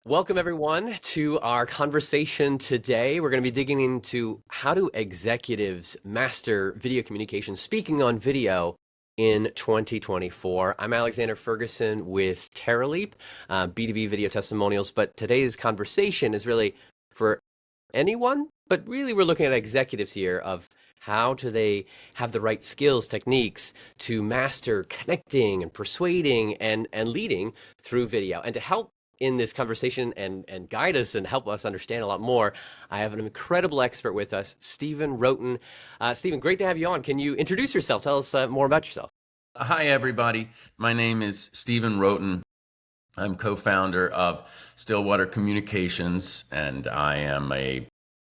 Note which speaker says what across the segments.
Speaker 1: Welcome, everyone, to our conversation today. We're going to be digging into how do executives master video communication, speaking on video in 2024. I'm Alexander Ferguson with TerraLeap, B2B video testimonials. But today's conversation is really for anyone, but really we're looking at executives here of how do they have the right skills, techniques to master connecting and persuading and leading through video. And to help in this conversation and guide us and help us understand a lot more, I have an incredible expert with us, Stephen Roten. Stephen, great to have you on. Can you introduce yourself? Tell us more about yourself.
Speaker 2: Hi, everybody. My name is Stephen Roten. I'm co-founder of Stillwater Communications, and I am a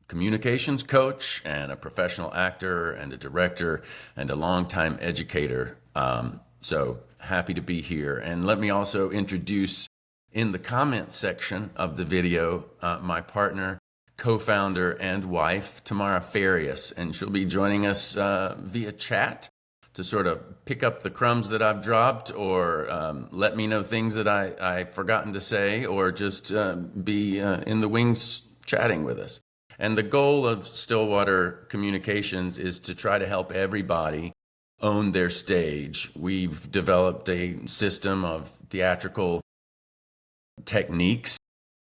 Speaker 2: communications coach and a professional actor and a director and a longtime educator. So happy to be here. And let me also introduce in the comments section of the video my partner, co-founder and wife, Tamara Farias, and she'll be joining us via chat to sort of pick up the crumbs that I've dropped, or let me know things that I've forgotten to say, or just be in the wings chatting with us. And the goal of Stillwater Communications is to try to help everybody own their stage. We've developed a system of theatrical techniques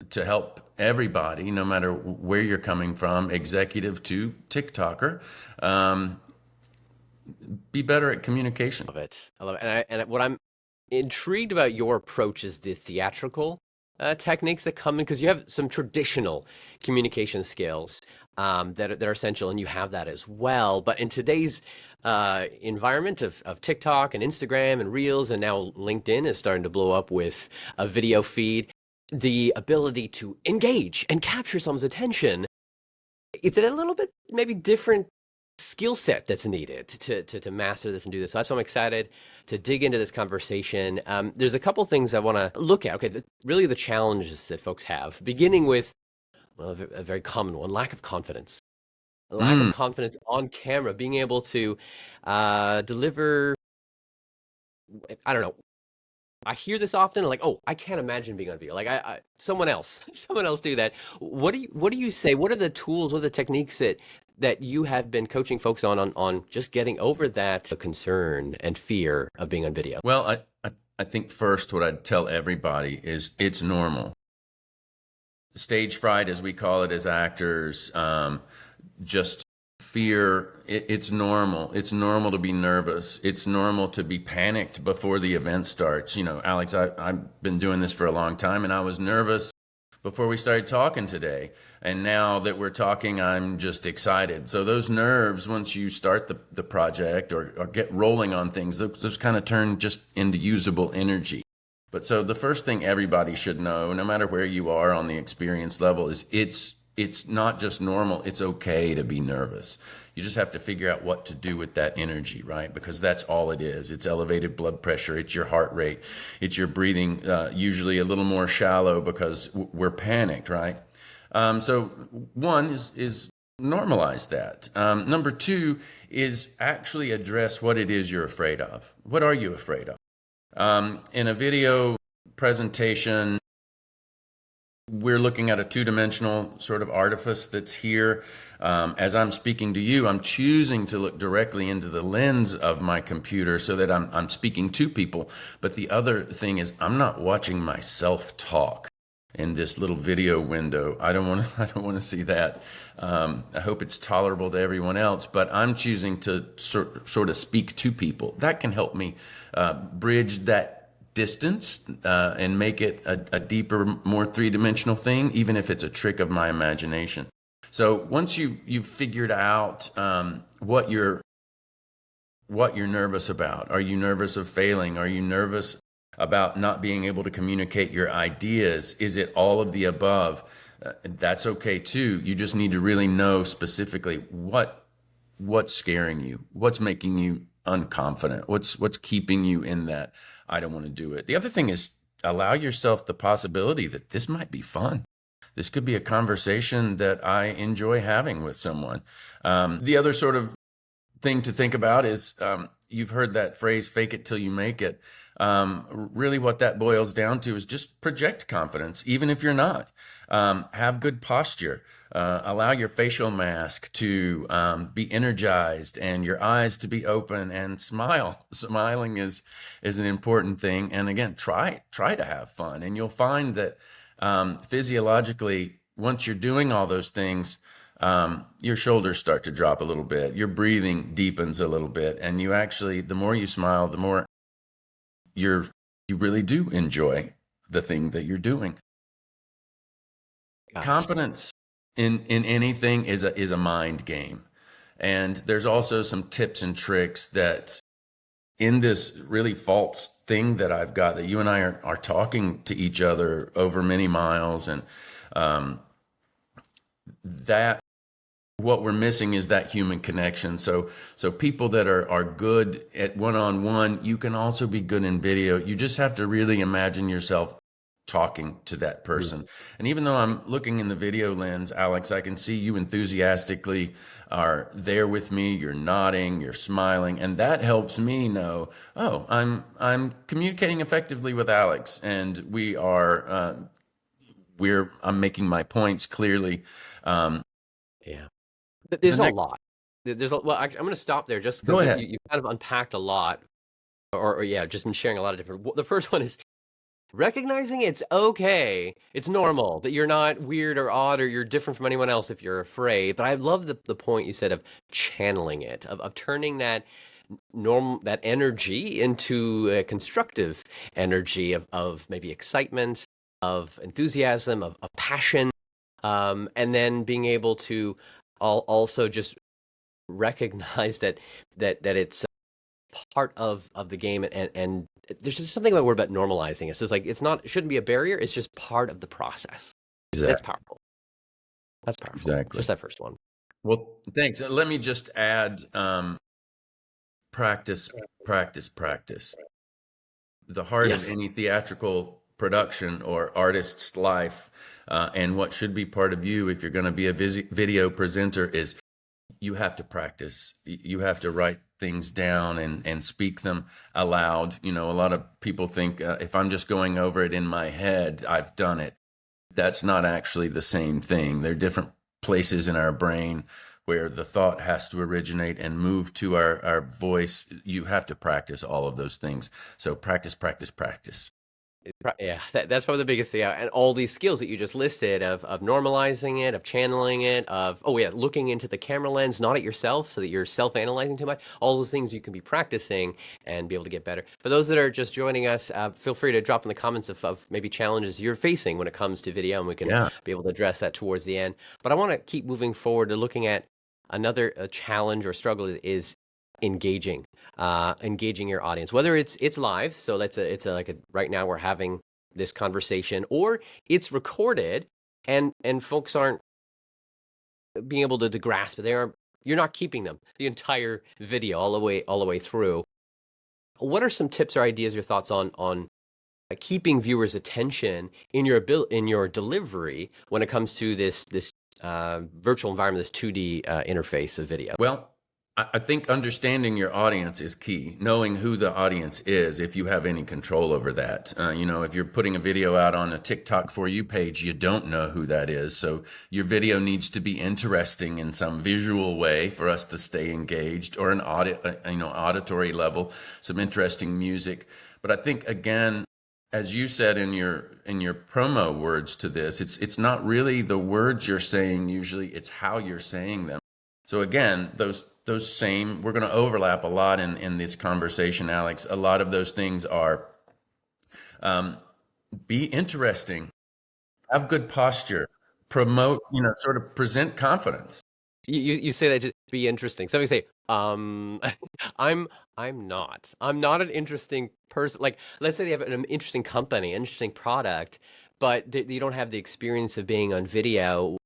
Speaker 2: to help everybody, no matter where you're coming from, executive to TikToker, be better at communication.
Speaker 1: I love it. And what I'm intrigued about your approach is the theatrical techniques that come in, because you have some traditional communication skills that are essential, and you have that as well. But in today's environment of TikTok and Instagram and Reels, and now LinkedIn is starting to blow up with a video feed, the ability to engage and capture someone's attention, it's a little bit maybe different skill set that's needed to master this and do this. So that's why I'm excited to dig into this conversation. There's a couple things I want to look at. Okay, really the challenges that folks have, beginning with, well, a very common one: lack of confidence. A lack of confidence on camera, being able to deliver. I don't know. I hear this often, like, oh, I can't imagine being on video. Like, someone else, someone else do that. What do you say? What are the tools? What are the techniques that you have been coaching folks on just getting over that concern and fear of being on video?
Speaker 2: Well, I think first what I'd tell everybody is it's normal. Stage fright, as we call it as actors, just fear, it's normal. It's normal to be nervous. It's normal to be panicked before the event starts. You know, Alex, I've been doing this for a long time, and I was nervous before we started talking today. And now that we're talking, I'm just excited. So those nerves, once you start the project or get rolling on things, those kind of turn just into usable energy. But so the first thing everybody should know, no matter where you are on the experience level, is it's not just normal. It's okay to be nervous. You just have to figure out what to do with that energy, right? Because that's all it is. It's elevated blood pressure. It's your heart rate. It's your breathing, usually a little more shallow because we're panicked, right? So one is normalize that. Number two is actually address what it is you're afraid of. What are you afraid of? In a video presentation, we're looking at a two-dimensional sort of artifice that's here. As I'm speaking to you, I'm choosing to look directly into the lens of my computer so that I'm speaking to people. But the other thing is I'm not watching myself talk in this little video window. I don't want to see that. I hope it's tolerable to everyone else, but I'm choosing to sort of speak to people. That can help me bridge that distance and make it a deeper, more three-dimensional thing, even if it's a trick of my imagination. So once you've figured out what you're nervous about, are you nervous of failing? Are you nervous about not being able to communicate your ideas? Is it all of the above? That's okay too. You just need to really know specifically what's scaring you, what's making you unconfident, what's keeping you in that I don't want to do it. The other thing is allow yourself the possibility that this might be fun. This could be a conversation that I enjoy having with someone. The other sort of thing to think about is you've heard that phrase, fake it till you make it. Really, what that boils down to is just project confidence, even if you're not. Have good posture. Allow your facial mask to be energized and your eyes to be open, and smile. Smiling is an important thing. And again, try to have fun, and you'll find that physiologically, once you're doing all those things, your shoulders start to drop a little bit. Your breathing deepens a little bit, and you actually, the more you smile, the more you really do enjoy the thing that you're doing.
Speaker 1: Gosh.
Speaker 2: Confidence in anything is a mind game. And there's also some tips and tricks that in this really false thing that I've got, that you and I are talking to each other over many miles, and that what we're missing is that human connection. So people that are good at one-on-one, you can also be good in video. You just have to really imagine yourself talking to that person. And even though I'm looking in the video lens, Alex, I can see you enthusiastically are there with me. You're nodding, you're smiling, and that helps me know, oh, I'm communicating effectively with Alex, and I'm making my points clearly.
Speaker 1: Yeah. There's
Speaker 2: The
Speaker 1: a
Speaker 2: next,
Speaker 1: lot. Well, I'm going to stop there just
Speaker 2: go
Speaker 1: because
Speaker 2: ahead.
Speaker 1: you kind of unpacked a lot, or yeah, just been sharing a lot of different. The first one is recognizing it's okay, it's normal that you're not weird or odd or you're different from anyone else if you're afraid. But I love the point you said of channeling it, of turning that that energy into a constructive energy of maybe excitement, of enthusiasm, of passion, and then being able to also just recognize that it's part of the game, and there's just something about word about normalizing it. So it's like it shouldn't be a barrier. It's just part of the process. That's
Speaker 2: Exactly.
Speaker 1: powerful. That's powerful.
Speaker 2: Exactly.
Speaker 1: Just that first one.
Speaker 2: Well, thanks. Let me just add, practice, practice, practice. The heart of
Speaker 1: Yes.
Speaker 2: any theatrical production or artist's life, and what should be part of you if you're going to be a video presenter, is you have to practice. You have to write things down and speak them aloud. A lot of people think, if I'm just going over it in my head, I've done it. That's not actually the same thing. There are different places in our brain where the thought has to originate and move to our voice. You have to practice all of those things. So practice, practice, practice.
Speaker 1: Yeah, that's probably the biggest thing. And all these skills that you just listed of normalizing it, of channeling it, of, oh yeah, looking into the camera lens, not at yourself so that you're self-analyzing too much. All those things you can be practicing and be able to get better. For those that are just joining us, feel free to drop in the comments of maybe challenges you're facing when it comes to video, and we can
Speaker 2: Yeah.
Speaker 1: be able to address that towards the end. But I want to keep moving forward to looking at another challenge or struggle is engaging your audience, whether it's live, so it's a like a right now we're having this conversation, or it's recorded and folks aren't being able to grasp it. You're not keeping them the entire video all the way through. What are some tips or ideas, your thoughts on keeping viewers' attention in your delivery when it comes to this virtual environment, this 2D interface of video?
Speaker 2: Well, I think understanding your audience is key. Knowing who the audience is, if you have any control over that. If you're putting a video out on a TikTok For You page, you don't know who that is. So your video needs to be interesting in some visual way for us to stay engaged, or an auditory level, some interesting music. But I think, again, as you said in your promo words to this, it's not really the words you're saying usually, it's how you're saying them. So again, those same, we're going to overlap a lot in this conversation, Alex. A lot of those things are, be interesting, have good posture, promote, sort of present confidence.
Speaker 1: You say that to be interesting. Somebody say, I'm not an interesting person. Like, let's say they have an interesting company, interesting product, but you don't have the experience of being on video.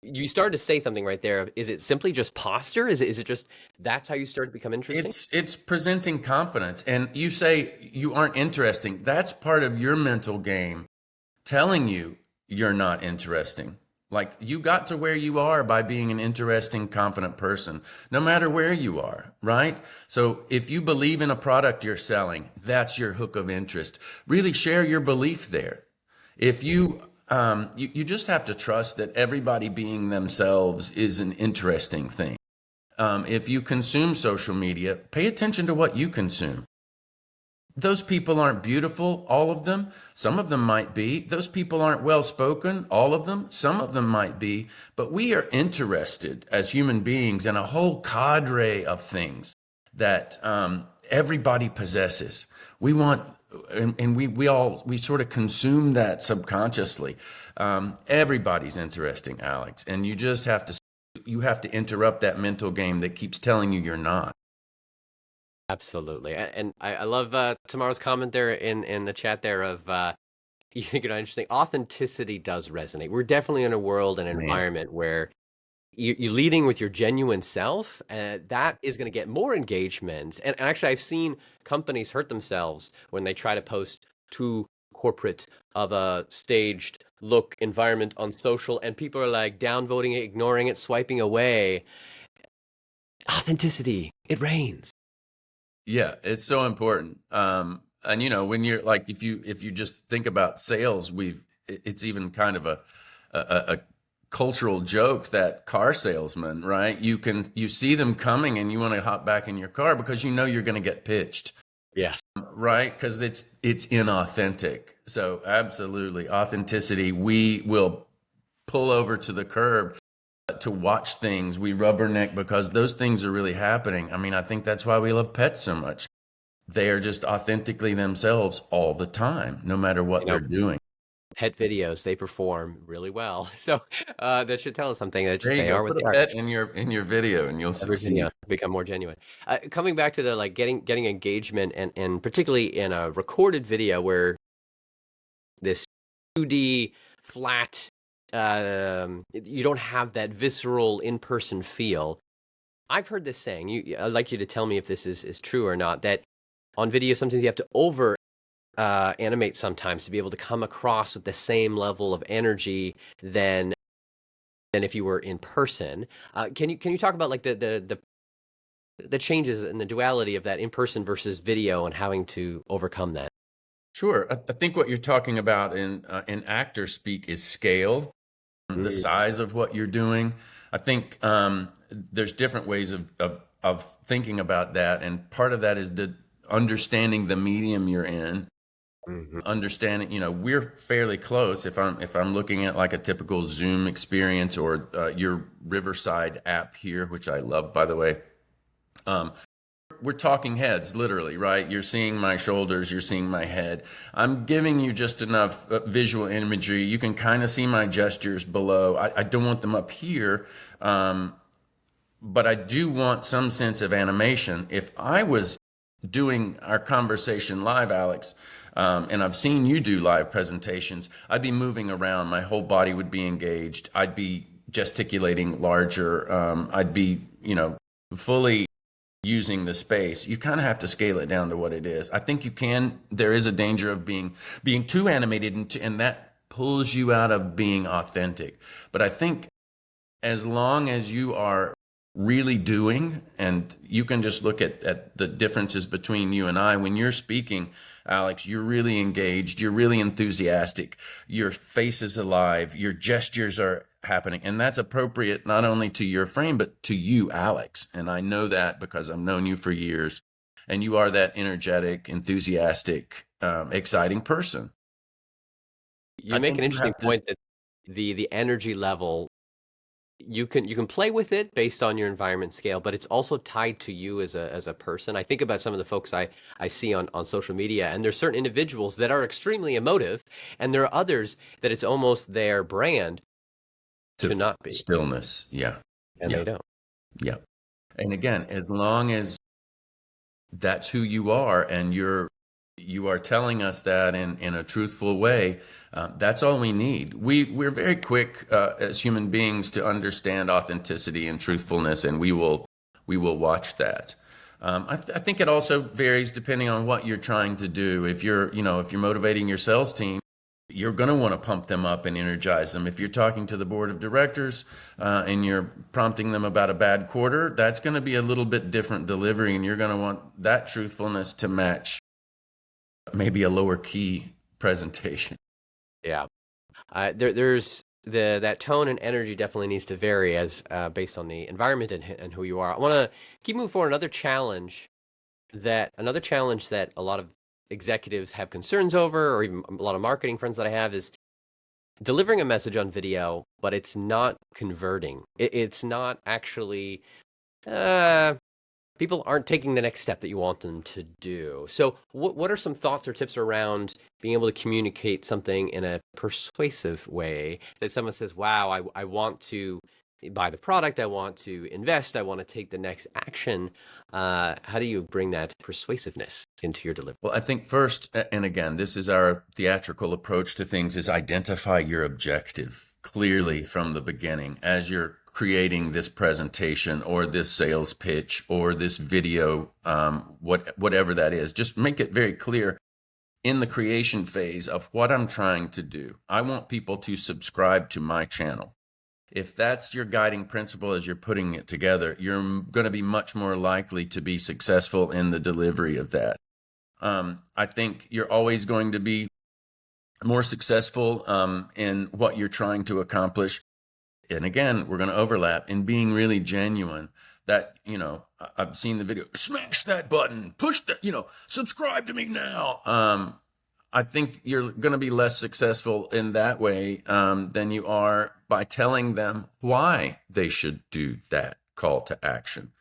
Speaker 1: You started to say something right there. Is it simply just posture? Is it just that's how you start to become interesting?
Speaker 2: It's presenting confidence. And you say you aren't interesting. That's part of your mental game telling you you're not interesting. Like, you got to where you are by being an interesting, confident person, no matter where you are, right? So if you believe in a product you're selling, that's your hook of interest. Really share your belief there. If you just have to trust that everybody being themselves is an interesting thing. If you consume social media, pay attention to what you consume. Those people aren't beautiful, all of them. Some of them might be. Those people aren't well spoken, all of them. Some of them might be. But we are interested as human beings in a whole cadre of things that everybody possesses. We want, and we sort of consume that subconsciously. Everybody's interesting, Alex, and you have to interrupt that mental game that keeps telling you you're not.
Speaker 1: Absolutely. And I love tomorrow's comment there in the chat there of you think you're not interesting. Authenticity does resonate. We're definitely in a world and
Speaker 2: Man.
Speaker 1: environment where you're leading with your genuine self, that is going to get more engagement. And actually, I've seen companies hurt themselves when they try to post too corporate of a staged look environment on social, and people are like downvoting it, ignoring it, swiping away. Authenticity, it reigns.
Speaker 2: Yeah, it's so important. And when you're like, if you just think about sales, it's even kind of a cultural joke that car salesmen, right? You see them coming and you want to hop back in your car because you know you're going to get pitched,
Speaker 1: Yes.
Speaker 2: right? Because it's inauthentic. So absolutely, authenticity. We will pull over to the curb to watch things. We rubberneck because those things are really happening. I mean, I think that's why we love pets so much. They are just authentically themselves all the time, no matter what
Speaker 1: You
Speaker 2: they're
Speaker 1: know,
Speaker 2: doing.
Speaker 1: pet videos, they perform really well. So that should tell us something that
Speaker 2: There
Speaker 1: just
Speaker 2: you
Speaker 1: they
Speaker 2: go.
Speaker 1: are what
Speaker 2: Put a
Speaker 1: they are.
Speaker 2: pet in your video, and you'll
Speaker 1: Everything
Speaker 2: succeed.
Speaker 1: else become more genuine. Coming back to the like getting engagement and particularly in a recorded video where this 2D flat, you don't have that visceral in-person feel. I've heard this saying. I'd like you to tell me if this is true or not. That on video sometimes you have to over animate sometimes to be able to come across with the same level of energy than if you were in person. Can you talk about like the changes and the duality of that in person versus video and having to overcome that?
Speaker 2: Sure. I think what you're talking about in actor speak is scale, the
Speaker 1: Mm,
Speaker 2: size of what you're doing. I think there's different ways of thinking about that, and part of that is the understanding the medium you're in.
Speaker 1: mhm.
Speaker 2: Understanding, we're fairly close. If I'm looking at like a typical Zoom experience or your Riverside app here, which I love, by the way. um, we're talking heads, literally, right? You're seeing my shoulders, you're seeing my head. I'm giving you just enough visual imagery. You can kind of see my gestures below. I don't want them up here, but I do want some sense of animation. If I was doing our conversation live, Alex, and I've seen you do live presentations, I'd be moving around. My whole body would be engaged. I'd be gesticulating larger. I'd be, fully using the space. You kind of have to scale it down to what it is. I think there is a danger of being too animated, and that pulls you out of being authentic. But I think as long as you are really doing, and you can just look at the differences between you and I, when you're speaking, Alex, you're really engaged, you're really enthusiastic, your face is alive, your gestures are happening, and that's appropriate not only to your frame but to you, Alex. And I know that because I've known you for years, and you are that energetic, enthusiastic, exciting person.
Speaker 1: You
Speaker 2: I
Speaker 1: make
Speaker 2: think
Speaker 1: an
Speaker 2: you
Speaker 1: interesting
Speaker 2: have to.
Speaker 1: point that the energy level you can play with it based on your environment scale, but it's also tied to you as a person. I think about some of the folks I see on social media, and there's certain individuals that are extremely emotive, and there are others that it's almost their brand
Speaker 2: To
Speaker 1: to not be,
Speaker 2: stillness. Yeah.
Speaker 1: and
Speaker 2: Yeah.
Speaker 1: they don't.
Speaker 2: Yeah. And again, as long as that's who you are, and you are telling us that in a truthful way, that's all we need. We're very quick as human beings to understand authenticity and truthfulness, and we will watch that. I think it also varies depending on what you're trying to do. If you're motivating your sales team, you're going to want to pump them up and energize them. If you're talking to the board of directors and you're prompting them about a bad quarter, that's going to be a little bit different delivery, and you're going to want that truthfulness to match maybe a lower key presentation.
Speaker 1: Yeah. There's that tone and energy definitely needs to vary as based on the environment and who you are. I want to keep moving forward. Another challenge that a lot of executives have concerns over, or even a lot of marketing friends that I have, is delivering a message on video, but it's not converting. It's not actually. Uh, People aren't taking the next step that you want them to do. So, what are some thoughts or tips around being able to communicate something in a persuasive way that someone says, "Wow, I want to buy the product, I want to invest, I want to take the next action." How do you bring that persuasiveness into your delivery?
Speaker 2: Well, I think first, and again, this is our theatrical approach to things, is identify your objective clearly from the beginning as you're creating this presentation or this sales pitch or this video, whatever that is. Just make it very clear in the creation phase of what I'm trying to do. I want people to subscribe to my channel. If that's your guiding principle as you're putting it together, you're going to be much more likely to be successful in the delivery of that. I think you're always going to be more successful in what you're trying to accomplish. And again, we're going to overlap in being really genuine. That, I've seen the video, smash that button, push that, subscribe to me now. I think you're going to be less successful in that way than you are by telling them why they should do that call to action.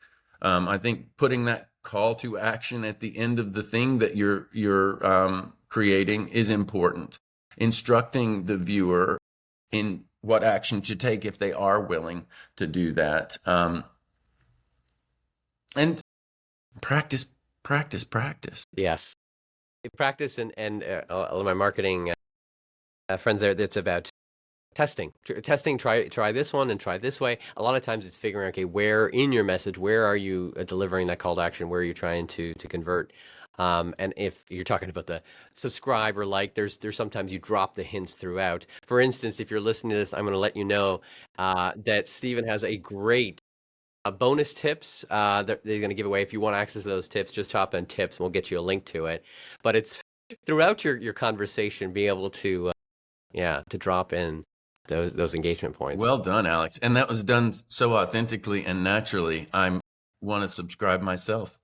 Speaker 2: I think putting that call to action at the end of the thing that you're creating is important. Instructing the viewer in what action to take if they are willing to do that. And practice, practice, practice.
Speaker 1: Yes, practice and all of my marketing friends there. It's about testing. Testing. Try this one and try this way. A lot of times it's figuring, okay, where in your message, where are you delivering that call to action? Where are you trying to convert? And if you're talking about the subscribe or like, there's sometimes you drop the hints throughout. For instance, if you're listening to this, I'm going to let you know that Stephen has a great bonus tips that he's going to give away. If you want access to those tips, just hop in tips and we'll get you a link to it. But it's throughout your conversation, be able to to drop in those engagement points.
Speaker 2: Well done, Alex. And that was done so authentically and naturally. I want to subscribe myself.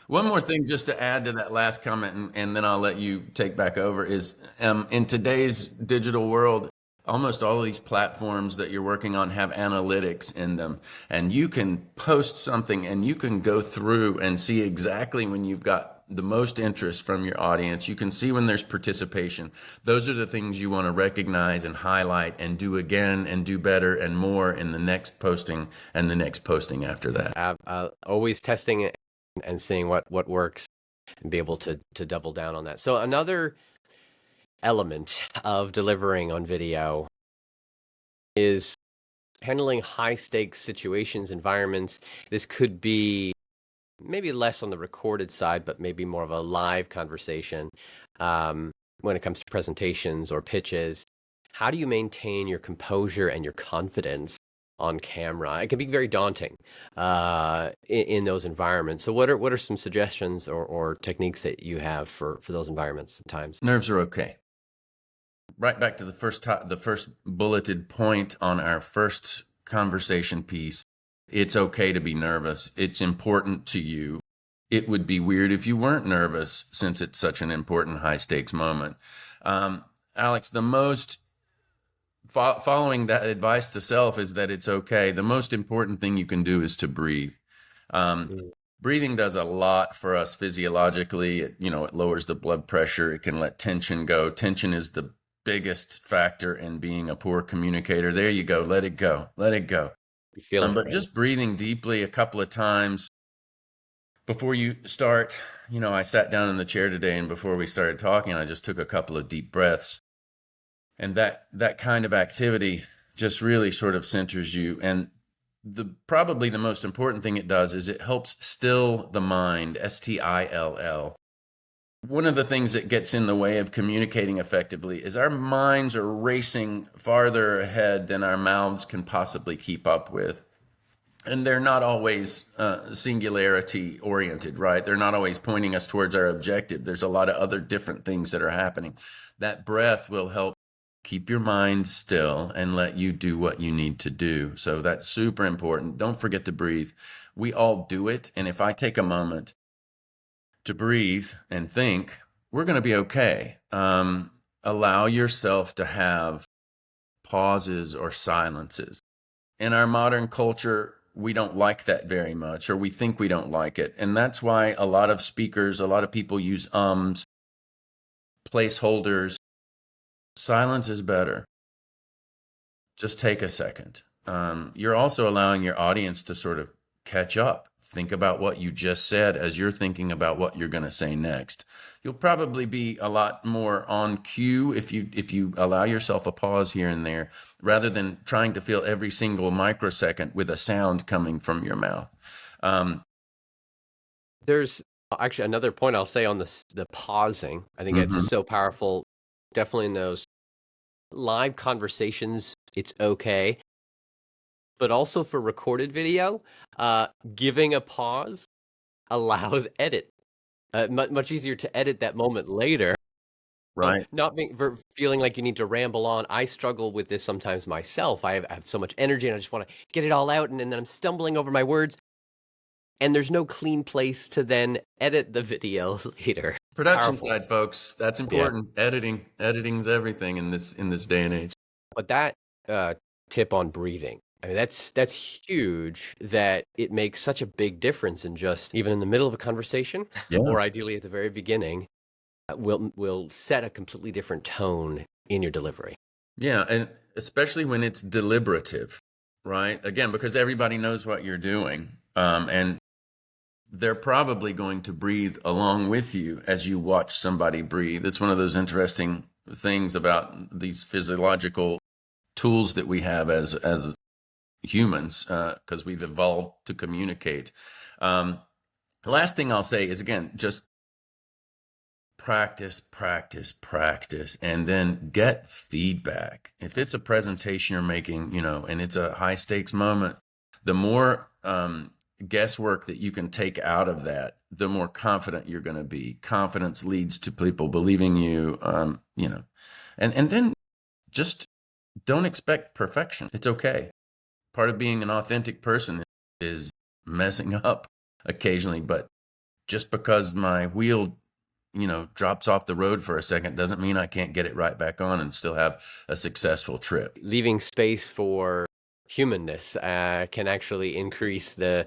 Speaker 2: One more thing just to add to that last comment, and then I'll let you take back over, is in today's digital world, almost all of these platforms that you're working on have analytics in them. And you can post something and you can go through and see exactly when you've got the most interest from your audience. You can see when there's participation. Those are the things you want to recognize and highlight and do again and do better and more in the next posting and the next posting after that.
Speaker 1: Always testing it and seeing what works and be able to double down on that. So another element of delivering on video is handling high stakes situations, environments. This could be maybe less on the recorded side, but maybe more of a live conversation when it comes to presentations or pitches. How do you maintain your composure and your confidence on camera? It can be very daunting in those environments. So what are some suggestions or techniques that you have for those environments at times?
Speaker 2: Nerves are okay. Right back to the first bulleted point on our first conversation piece. It's okay to be nervous. It's important to you. It would be weird if you weren't nervous since it's such an important high stakes moment. Alex, the most following that advice to self is that it's okay. The most important thing you can do is to breathe. Breathing does a lot for us physiologically. It lowers the blood pressure. It can let tension go. Tension is the biggest factor in being a poor communicator. There you go. Let it go. Let it go. But just breathing deeply a couple of times before you start. I sat down in the chair today, and before we started talking, I just took a couple of deep breaths. And that kind of activity just really sort of centers you. And probably the most important thing it does is it helps still the mind, STILL. one of the things that gets in the way of communicating effectively is our minds are racing farther ahead than our mouths can possibly keep up with. And they're not always singularity oriented, right? They're not always pointing us towards our objective. There's a lot of other different things that are happening. That breath will help keep your mind still and let you do what you need to do. So that's super important. Don't forget to breathe. We all do it. And if I take a moment to breathe and think, we're going to be okay. Allow yourself to have pauses or silences. In our modern culture, we don't like that very much, or we think we don't like it. And that's why a lot of speakers, a lot of people use placeholders. Silence is better. Just take a second. You're also allowing your audience to sort of catch up. Think about what you just said as you're thinking about what you're going to say next. You'll probably be a lot more on cue if you allow yourself a pause here and there, rather than trying to fill every single microsecond with a sound coming from your mouth.
Speaker 1: There's actually another point I'll say on the pausing. I think it's so powerful. Definitely in those live conversations, it's okay. But also for recorded video, giving a pause allows edit. Much easier to edit that moment later.
Speaker 2: Right.
Speaker 1: Not feeling like you need to ramble on. I struggle with this sometimes myself. I have so much energy and I just want to get it all out, and then I'm stumbling over my words. And there's no clean place to then edit the video later.
Speaker 2: Production side, folks, that's important. Yeah. Editing's everything in this day and age.
Speaker 1: But that tip on breathing, I mean, that's huge, that it makes such a big difference in just even in the middle of a conversation, or ideally at the very beginning, will set a completely different tone in your delivery.
Speaker 2: Yeah, and especially when it's deliberative, right? Again, because everybody knows what you're doing, and they're probably going to breathe along with you as you watch somebody breathe. It's one of those interesting things about these physiological tools that we have as humans, because we've evolved to communicate. The last thing I'll say is, again, just practice, and then get feedback. If it's a presentation you're making, and it's a high stakes moment, the more guesswork that you can take out of that, the more confident you're going to be. Confidence leads to people believing you, and then just don't expect perfection. It's okay. Part of being an authentic person is messing up occasionally, but just because my wheel, drops off the road for a second doesn't mean I can't get it right back on and still have a successful trip.
Speaker 1: Leaving space for humanness can actually increase the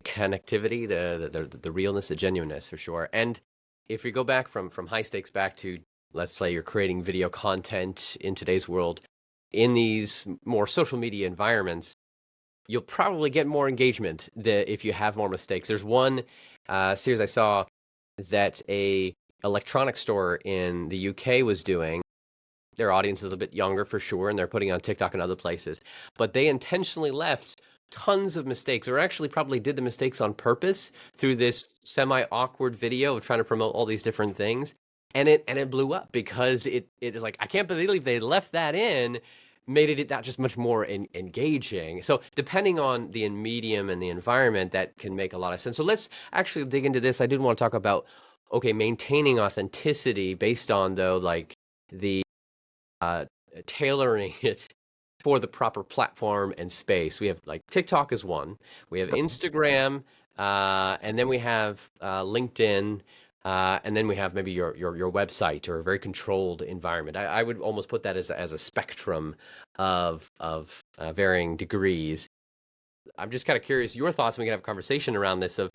Speaker 1: connectivity, the realness, the genuineness, for sure. And if we go back from high stakes back to, let's say you're creating video content in today's world, in these more social media environments, you'll probably get more engagement if you have more mistakes. There's one series I saw that a electronics store in the UK was doing. Their audience is a bit younger for sure, and they're putting on TikTok and other places. But they intentionally left tons of mistakes, or actually probably did the mistakes on purpose through this semi-awkward video of trying to promote all these different things. And it blew up because it is like, I can't believe they left that in, made it that just much more engaging. So depending on the medium and the environment, that can make a lot of sense. So let's actually dig into this. I did want to talk about, okay, maintaining authenticity based on, though, like the tailoring it for the proper platform and space. We have like TikTok is one, we have Instagram, and then we have LinkedIn, and then we have maybe your website, or a very controlled environment. I would almost put that as a spectrum of varying degrees. I'm just kind of curious your thoughts, and we can have a conversation around this of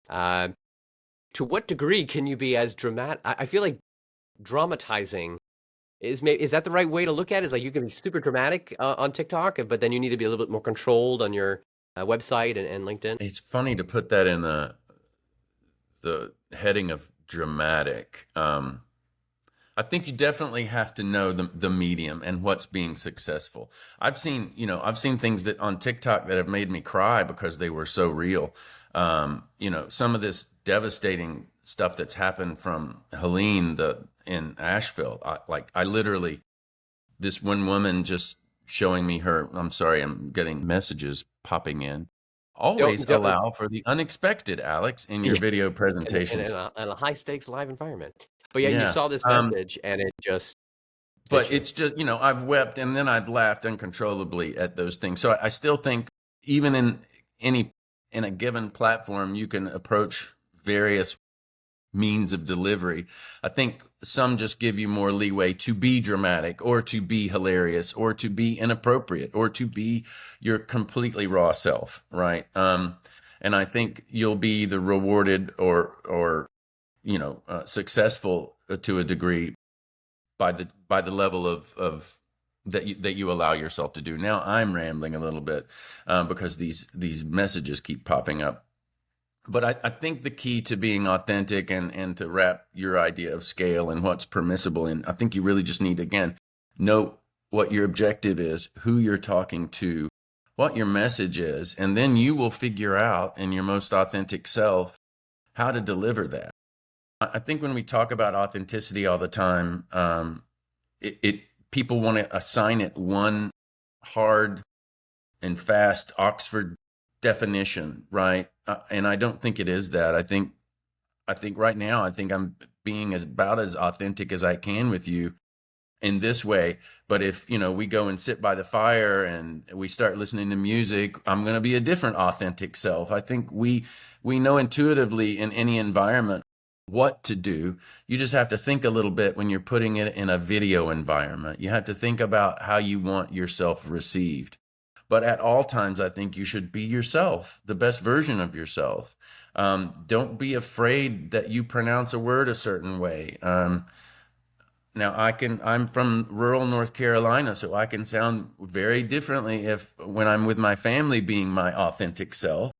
Speaker 1: to what degree can you be as dramatic? I feel like dramatizing is that the right way to look at it? Is like you can be super dramatic on TikTok, but then you need to be a little bit more controlled on your website and LinkedIn.
Speaker 2: It's funny to put that in the heading of dramatic. I think you definitely have to know the medium and what's being successful. I've seen things that on TikTok that have made me cry because they were so real. Some of this devastating stuff that's happened from Helene in Asheville. I literally, this one woman just showing me her, I'm sorry, I'm getting messages popping in. Always
Speaker 1: Don't
Speaker 2: allow for the unexpected, Alex, in your
Speaker 1: yeah,
Speaker 2: video
Speaker 1: in
Speaker 2: presentations.
Speaker 1: a high stakes live environment. But yeah, you
Speaker 2: Yeah.
Speaker 1: saw this message and it just hit
Speaker 2: But
Speaker 1: you.
Speaker 2: it's just, I've wept and then I've laughed uncontrollably at those things. So I still think even any in a given platform, you can approach various means of delivery. I think some just give you more leeway to be dramatic or to be hilarious or to be inappropriate or to be your completely raw self, right? And I think you'll be the rewarded or successful to a degree by the level of that you allow yourself to do. Now I'm rambling a little bit because these messages keep popping up. But I think the key to being authentic and to wrap your idea of scale and what's permissible in, I think you really just need, again, know what your objective is, who you're talking to, what your message is, and then you will figure out in your most authentic self how to deliver that. I think when we talk about authenticity all the time, it people want to assign it one hard and fast Oxford definition, right? And I don't think it is that. I think right now, I think I'm being about as authentic as I can with you in this way. But if, we go and sit by the fire and we start listening to music, I'm going to be a different authentic self. I think we know intuitively in any environment what to do. You just have to think a little bit when you're putting it in a video environment. You have to think about how you want yourself received. But at all times, I think you should be yourself, the best version of yourself. Don't be afraid that you pronounce a word a certain way. Now I'm from rural North Carolina, so I can sound very differently when I'm with my family being my authentic self.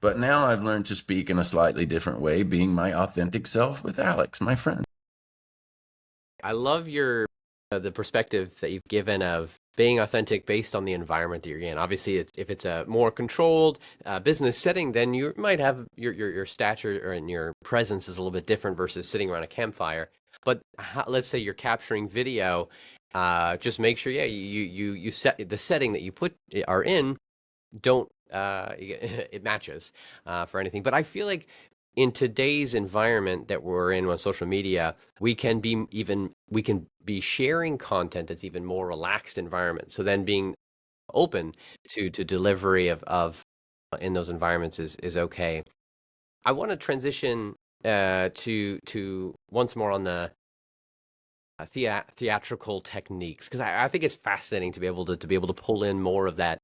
Speaker 2: But now I've learned to speak in a slightly different way, being my authentic self with Alex, my friend.
Speaker 1: I love your the perspective that you've given of being authentic based on the environment that you're in. Obviously, if it's a more controlled business setting, then you might have your stature or in your presence is a little bit different versus sitting around a campfire. But let's say you're capturing video, just make sure, yeah, you set the setting that you are in. Don't it matches for anything. But I feel like in today's environment that we're in on social media, we can be sharing content that's even more relaxed environment. So then being open to delivery of in those environments is okay. I want to transition to once more on the theatrical techniques because I think it's fascinating to be able to pull in more of that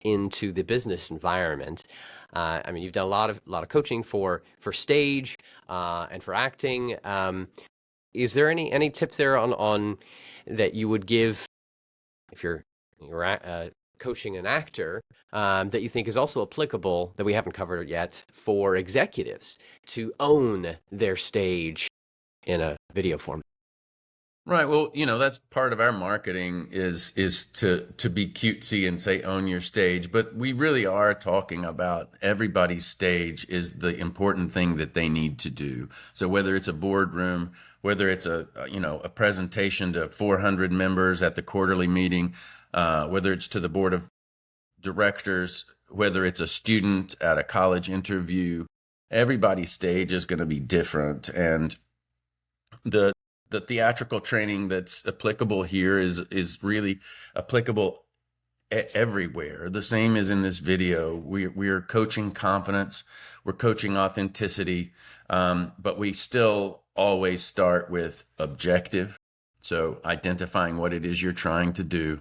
Speaker 1: into the business environment. I mean, you've done a lot of coaching for stage and for acting. Is there any tips there on that you would give if you're coaching an actor that you think is also applicable that we haven't covered yet for executives to own their stage in a video format?
Speaker 2: Right. Well, that's part of our marketing is to be cutesy and say own your stage, but we really are talking about everybody's stage is the important thing that they need to do. So whether it's a boardroom, whether it's a presentation to 400 members at the quarterly meeting, whether it's to the board of directors, whether it's a student at a college interview, everybody's stage is going to be different. And the theatrical training that's applicable here is really applicable everywhere. The same as in this video. We're coaching confidence, we're coaching authenticity, but we still always start with objective. So identifying what it is you're trying to do.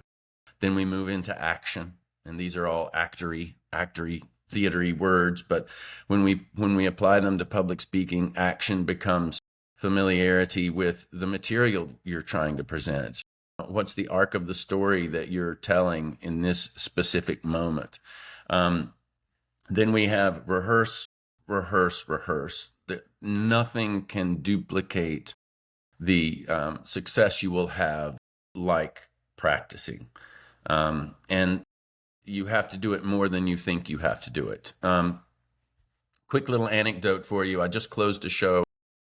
Speaker 2: Then we move into action, and these are all actory, theatery words. But when we apply them to public speaking, action becomes familiarity with the material you're trying to present. What's the arc of the story that you're telling in this specific moment? Then we have rehearse, rehearse, rehearse. Nothing can duplicate the success you will have like practicing. And you have to do it more than you think you have to do it. Quick little anecdote for you. I just closed a show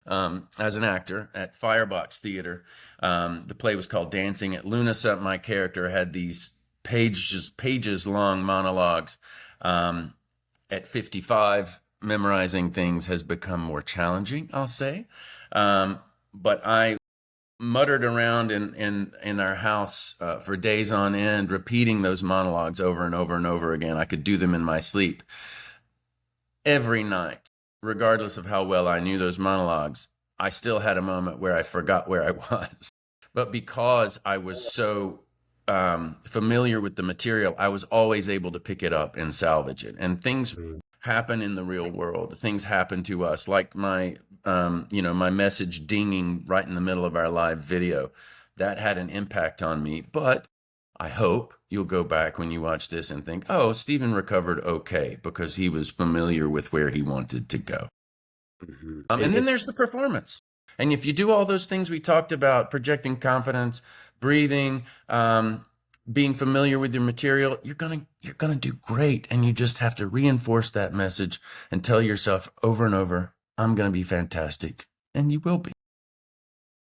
Speaker 2: as an actor at Firebox Theater. The play was called Dancing at Lunasa. My character had these pages long monologues. At 55, memorizing things has become more challenging, I'll say. But I muttered around in our house for days on end, repeating those monologues over and over and over again. I could do them in my sleep. Every night, regardless of how well I knew those monologues, I still had a moment where I forgot where I was. But because I was so familiar with the material, I was always able to pick it up and salvage it. And things happen in the real world. Things happen to us, like my my message dinging right in the middle of our live video. That had an impact on me. But I hope you'll go back when you watch this and think, oh, Stephen recovered okay, because he was familiar with where he wanted to go. And then there's the performance. And if you do all those things we talked about, projecting confidence, breathing, being familiar with your material, you're gonna do great. And you just have to reinforce that message and tell yourself over and over, I'm gonna be fantastic. And you will be.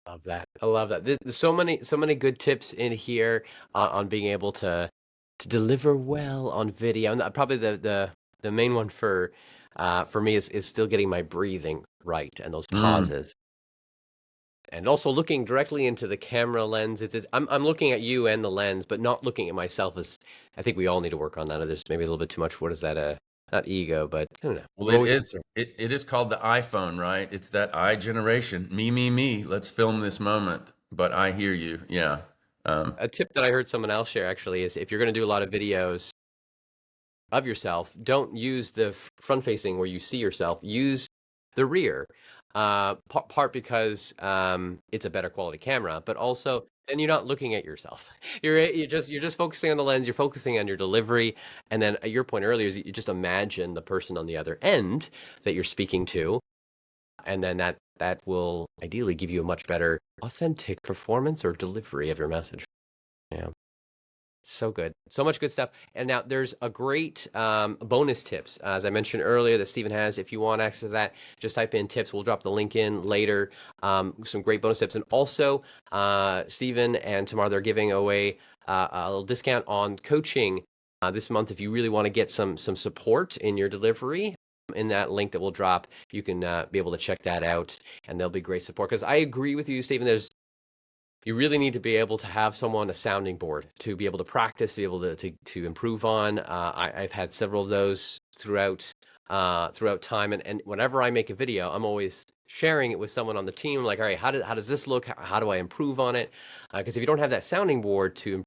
Speaker 1: Love that. I love that. There's so many good tips in here on being able to deliver well on video. And probably the main one for me is still getting my breathing right and those pauses. And also looking directly into the camera lens. I'm looking at you and the lens, but not looking at myself. As I think we all need to work on that. There's maybe a little bit too much. What is that? Not ego, but I don't know.
Speaker 2: Well, it is called the iPhone, right? It's that I generation. Me. Let's film this moment. But I hear you. Yeah.
Speaker 1: A tip that I heard someone else share actually is if you're going to do a lot of videos of yourself, don't use the front facing where you see yourself. Use the rear. Part because it's a better quality camera, but also and you're not looking at yourself. You're just focusing on the lens. You're focusing on your delivery, and then your point earlier is you just imagine the person on the other end that you're speaking to, and then that will ideally give you a much better authentic performance or delivery of your message. Yeah. So good. So much good stuff. And now there's a great bonus tips, as I mentioned earlier, that Stephen has. If you want access to that, just type in tips. We'll drop the link in later. Some great bonus tips. And also, Stephen and Tamar, they're giving away a little discount on coaching this month. If you really want to get some support in your delivery, in that link that we'll drop, you can be able to check that out, and there'll be great support. Because I agree with you, Stephen, you really need to be able to have someone, a sounding board, to be able to practice, to be able to improve on. I've had several of those throughout time, and whenever I make a video, I'm always sharing it with someone on the team. Like, all right, how does this look? How do I improve on it? Because if you don't have that sounding board to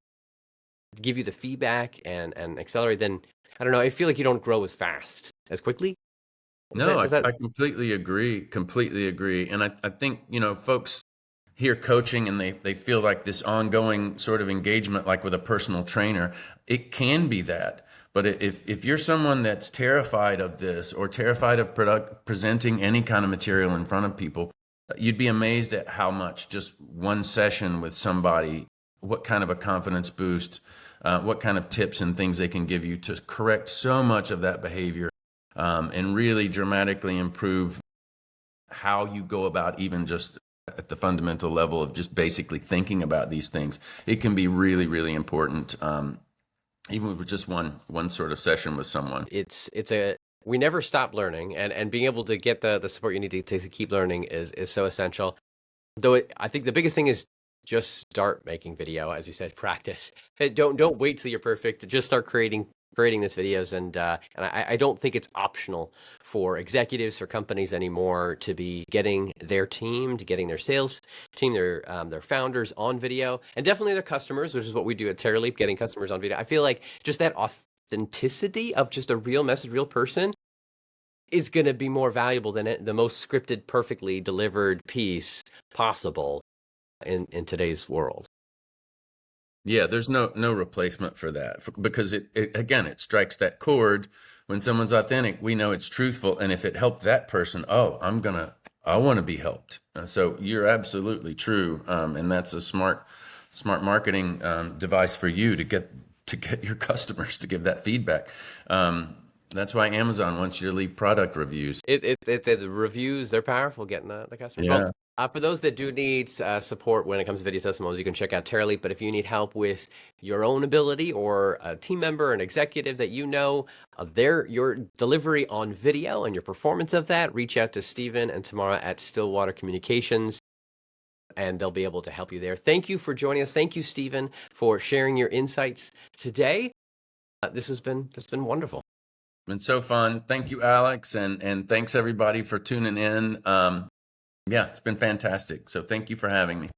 Speaker 1: give you the feedback and accelerate, then I don't know. I feel like you don't grow as fast, as quickly.
Speaker 2: I completely agree. Completely agree. And I think, folks hear coaching and they feel like this ongoing sort of engagement, like with a personal trainer. It can be that. But if you're someone that's terrified of this or terrified of presenting any kind of material in front of people, you'd be amazed at how much just one session with somebody, what kind of a confidence boost, what kind of tips and things they can give you to correct so much of that behavior, and really dramatically improve how you go about even just at the fundamental level of just basically thinking about these things. It can be really, really important, even with just one sort of session with someone.
Speaker 1: We never stop learning, and being able to get the support you need to keep learning is so essential. Though I think the biggest thing is just start making video, as you said, practice. Don't wait till you're perfect. Just start creating these videos, and I don't think it's optional for executives, for companies anymore, to be getting their team, to getting their sales team, their founders on video, and definitely their customers, which is what we do at TerraLeap, getting customers on video. I feel like just that authenticity of just a real message, real person, is going to be more valuable than the most scripted, perfectly delivered piece possible in today's world.
Speaker 2: Yeah, there's no replacement for that, because it again, it strikes that chord. When someone's authentic, we know it's truthful, and if it helped that person, I want to be helped. So you're absolutely true, and that's a smart marketing device for you to get your customers to give that feedback. That's why Amazon wants you to leave product reviews.
Speaker 1: The reviews, they're powerful getting the customers.
Speaker 2: Yeah.
Speaker 1: Well, for those that do need support when it comes to video testimonials, you can check out Terraleap. But if you need help with your own ability or a team member, an executive that you know, your delivery on video and your performance of that, reach out to Stephen and Tamara at Stillwater Communications, and they'll be able to help you there. Thank you for joining us. Thank you, Stephen, for sharing your insights today. This has been wonderful.
Speaker 2: Been so fun. Thank you, Alex, and thanks everybody for tuning in. Yeah, it's been fantastic. So thank you for having me.